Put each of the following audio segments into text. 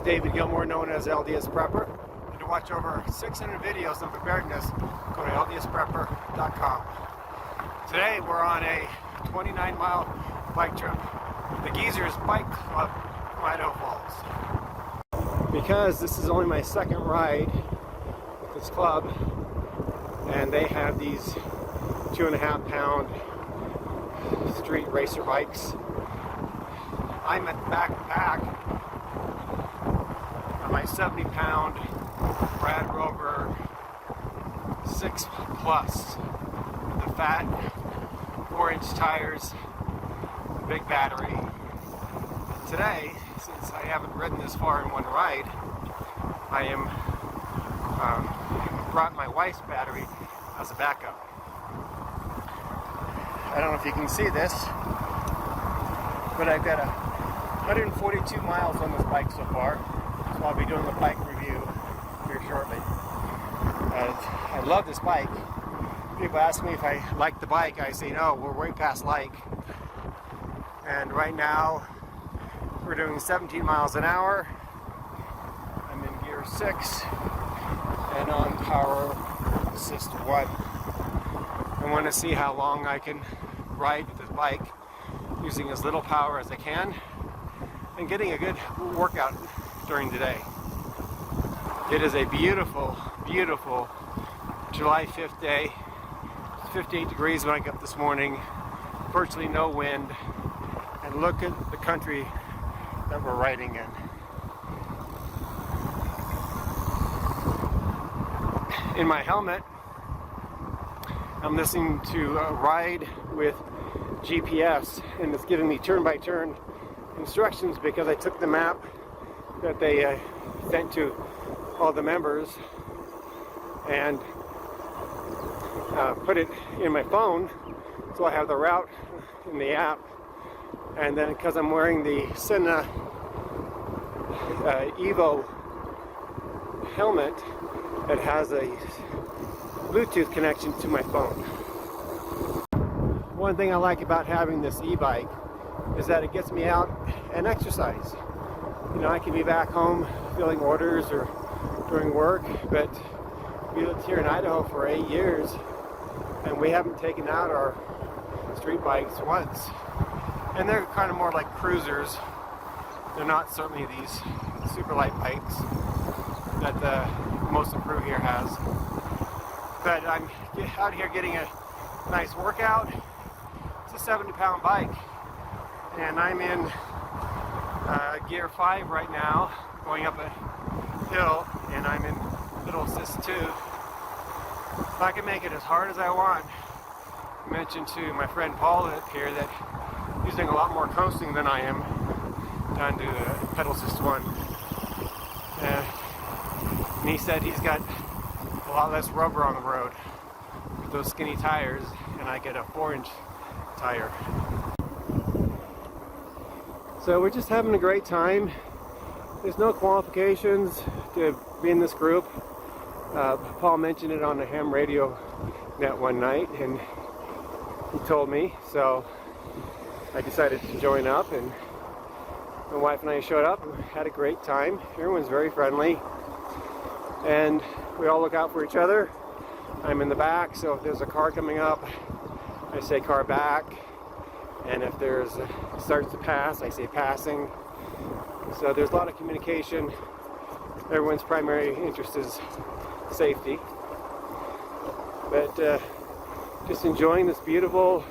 David Gilmore, known as LDS Prepper. And to watch over 600 videos on preparedness, go to ldsprepper.com. Today we're on a 29-mile bike trip. The Geezers Bike Club from Idaho Falls. Because this is only my second ride with this club, and they have these 2.5-pound street racer bikes, I'm at the back of the pack on my 70-pound Brad Rover 6 Plus, the fat 4-inch tires, big battery. Today, since I haven't ridden this far in one ride, I am brought my wife's battery as a backup. I don't know if you can see this, but I've got 142 miles on this bike so far, so I'll be doing the bike review here shortly. I love this bike. People ask me if I like the bike. I say no, we're way past like. And right now we're doing 17 miles an hour. I'm in gear 6 and on power assist 1. I want to see how long I can ride with this bike using as little power as I can and getting a good workout during the day. It is a beautiful, beautiful July 5th day. It's 58 degrees when I got up this morning, virtually no wind, and look at the country that we're riding in. In my helmet, I'm listening to Ride with GPS, and it's giving me turn-by-turn instructions because I took the map that they sent to all the members and put it in my phone, so I have the route in the app. And then because I'm wearing the Scenic Idaho helmet, it has a Bluetooth connection to my phone. One thing I like about having this e-bike is that it gets me out and exercise. You know, I can be back home filling orders or doing work, but we lived here in Idaho for 8 years and we haven't taken out our street bikes once. And they're kind of more like cruisers. They're not certainly these super light bikes that most of the crew here has. But I'm out here getting a nice workout. It's a 70-pound bike, and I'm in gear 5 right now, going up a hill, and I'm in middle assist 2. So I can make it as hard as I want. I mentioned to my friend Paul up here that he's doing a lot more coasting than I am down to pedal assist 1. And he said he's got a lot less rubber on the road with those skinny tires, and I get a 4-inch tire. So we're just having a great time. There's no qualifications to be in this group. Paul mentioned it on the ham radio net one night, and he told me, so I decided to join up, and my wife and I showed up and had a great time. Everyone's very friendly, and we all look out for each other. I'm in the back, so if there's a car coming up, I say car back, and if there's starts to pass, I say passing. So there's a lot of communication. Everyone's primary interest is safety, but just enjoying this beautiful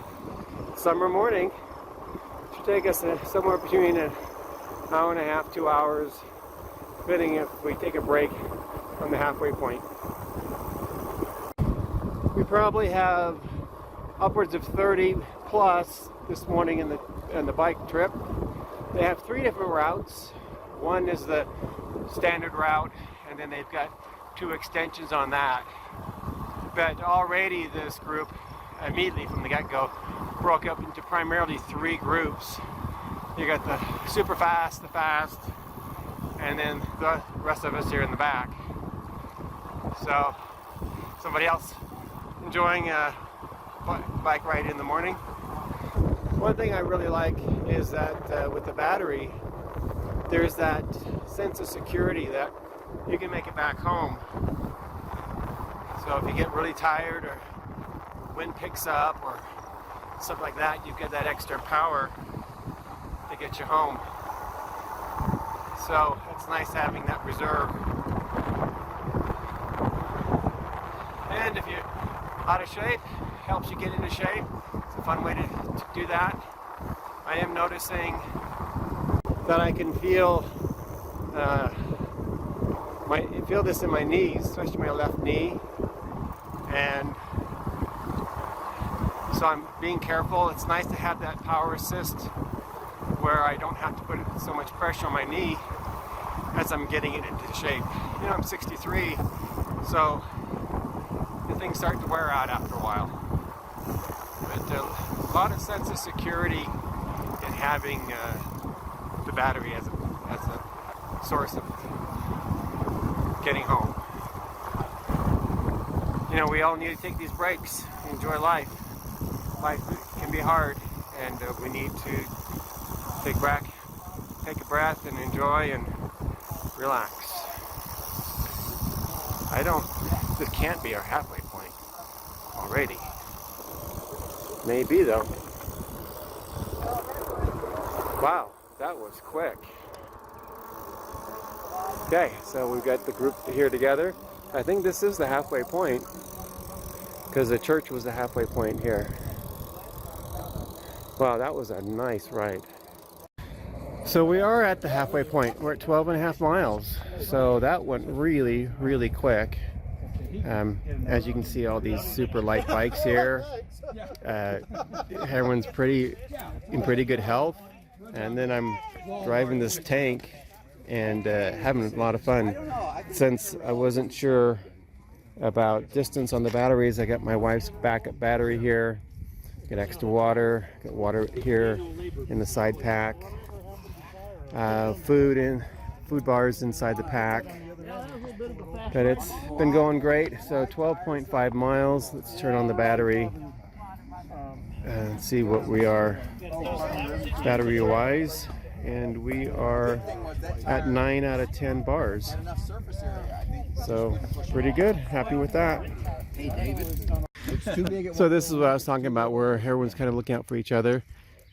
summer morning. It should take us somewhere between an hour and a half, 2 hours, depending if we take a break on the halfway point. We probably have upwards of 30 plus this morning in the bike trip. They have 3 different routes. One is the standard route, and then they've got 2 extensions on that. But already this group, immediately from the get-go, broke up into primarily 3 groups. You got the super fast, the fast, and then the rest of us here in the back. So, somebody else enjoying a bike ride in the morning. One thing I really like is that with the battery, there's that sense of security that you can make it back home. So if you get really tired or wind picks up or stuff like that, you get that extra power to get you home. So it's nice having that reserve. And if you're out of shape, helps you get into shape. It's a fun way to do that. I am noticing that I can feel feel this in my knees, especially my left knee. And so I'm being careful. It's nice to have that power assist where I don't have to put so much pressure on my knee as I'm getting it into shape. You know, I'm 63, so the things start to wear out after a while. But a lot of sense of security in having the battery as a source of getting home. You know, we all need to take these breaks, enjoy life. Life can be hard, and we need to take a breath and enjoy and relax. This can't be our halfway point already. Maybe though. Wow, that was quick. Okay, so we've got the group here together. I think this is the halfway point because the church was the halfway point here. Wow, that was a nice ride. So we are at the halfway point. We're at 12.5 miles. So that went really, really quick. As you can see, all these super light bikes here. Everyone's in pretty good health. And then I'm driving this tank and having a lot of fun. Since I wasn't sure about distance on the batteries, I got my wife's backup battery here. Got extra water. Got water here in the side pack. Food bars inside the pack. But it's been going great. So 12.5 miles. Let's turn on the battery and see what we are battery wise. And we are at 9 out of 10 bars. So pretty good. Happy with that. So this is what I was talking about, where everyone's kind of looking out for each other.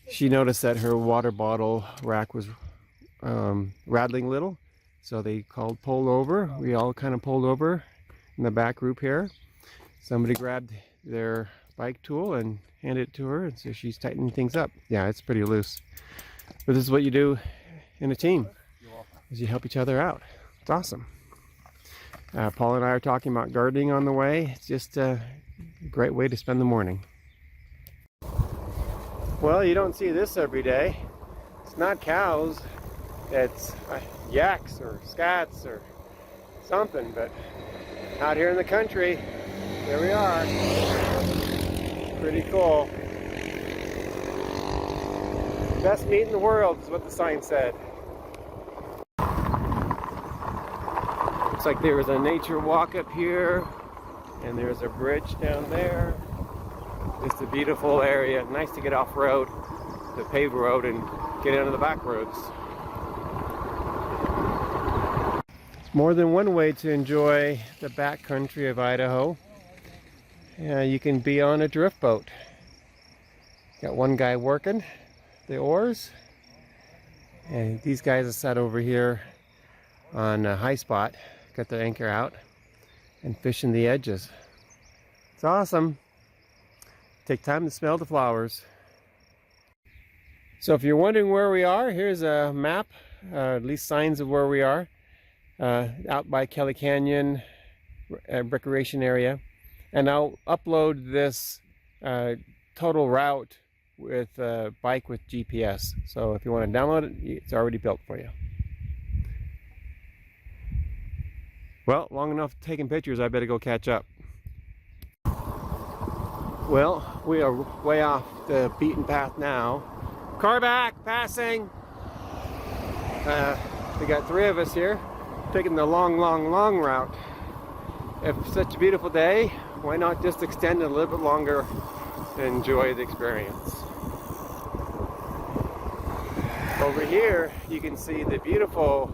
She noticed that her water bottle rack was rattling a little, so they pulled over. We all kind of pulled over in the back group here. Somebody grabbed their bike tool and handed it to her, and so she's tightening things up. Yeah, it's pretty loose, but this is what you do in a team, is you help each other out. It's awesome. Paul and I are talking about gardening on the way. It's just a great way to spend the morning. Well, you don't see this every day. It's not cows. It's yaks or scats or something, but out here in the country, here we are. Pretty cool. Best meat in the world is what the sign said. Looks like there was a nature walk up here, and there's a bridge down there. Just a beautiful area. Nice to get off road, the paved road, and get into the back roads. More than one way to enjoy the back country of Idaho. You can be on a drift boat. Got one guy working the oars, and these guys are sat over here on a high spot, got their anchor out and fishing the edges. It's awesome. Take time to smell the flowers. So if you're wondering where we are, here's a map, at least signs of where we are. Out by Kelly Canyon recreation area, and I'll upload this total route with bike with GPS, so if you want to download it, it's already built for you. Well, long enough taking pictures, I better go catch up. Well, we are way off the beaten path now. Car back, passing. We got 3 of us here, taking the long route. If it's such a beautiful day, why not just extend it a little bit longer and enjoy the experience? Over here you can see the beautiful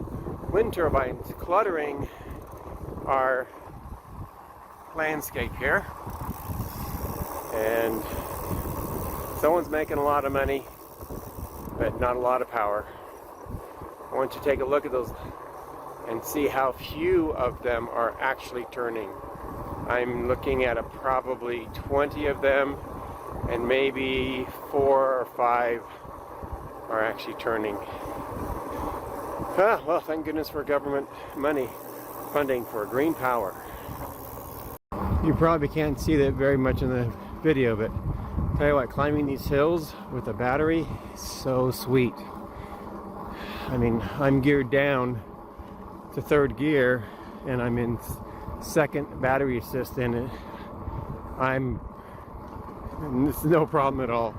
wind turbines cluttering our landscape here, and someone's making a lot of money but not a lot of power. I want you to take a look at those and see how few of them are actually turning. I'm looking at probably 20 of them, and maybe 4 or 5 are actually turning. Well, thank goodness for government money funding for green power. You probably can't see that very much in the video, but tell you what, climbing these hills with a battery is so sweet. I mean, I'm geared down to 3rd gear and I'm in 2nd battery assist in it. This is no problem at all.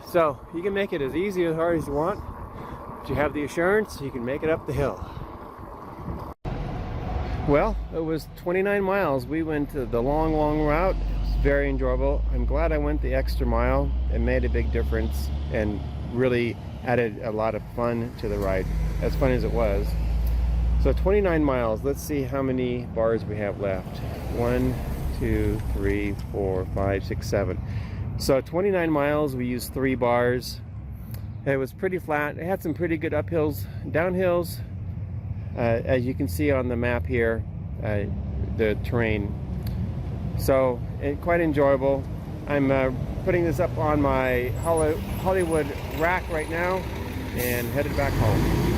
So you can make it as easy or hard as you want, but you have the assurance you can make it up the hill. Well, it was 29 miles. We went the long route. It was very enjoyable. I'm glad I went the extra mile. It made a big difference and really added a lot of fun to the ride, as fun as it was. So 29 miles. Let's see how many bars we have left. 1, 2, 3, 4, 5, 6, 7. So 29 miles, we used 3 bars. It was pretty flat. It had some pretty good uphills, downhills. As you can see on the map here, the terrain. So quite enjoyable. I'm putting this up on my Hollywood rack right now and headed back home.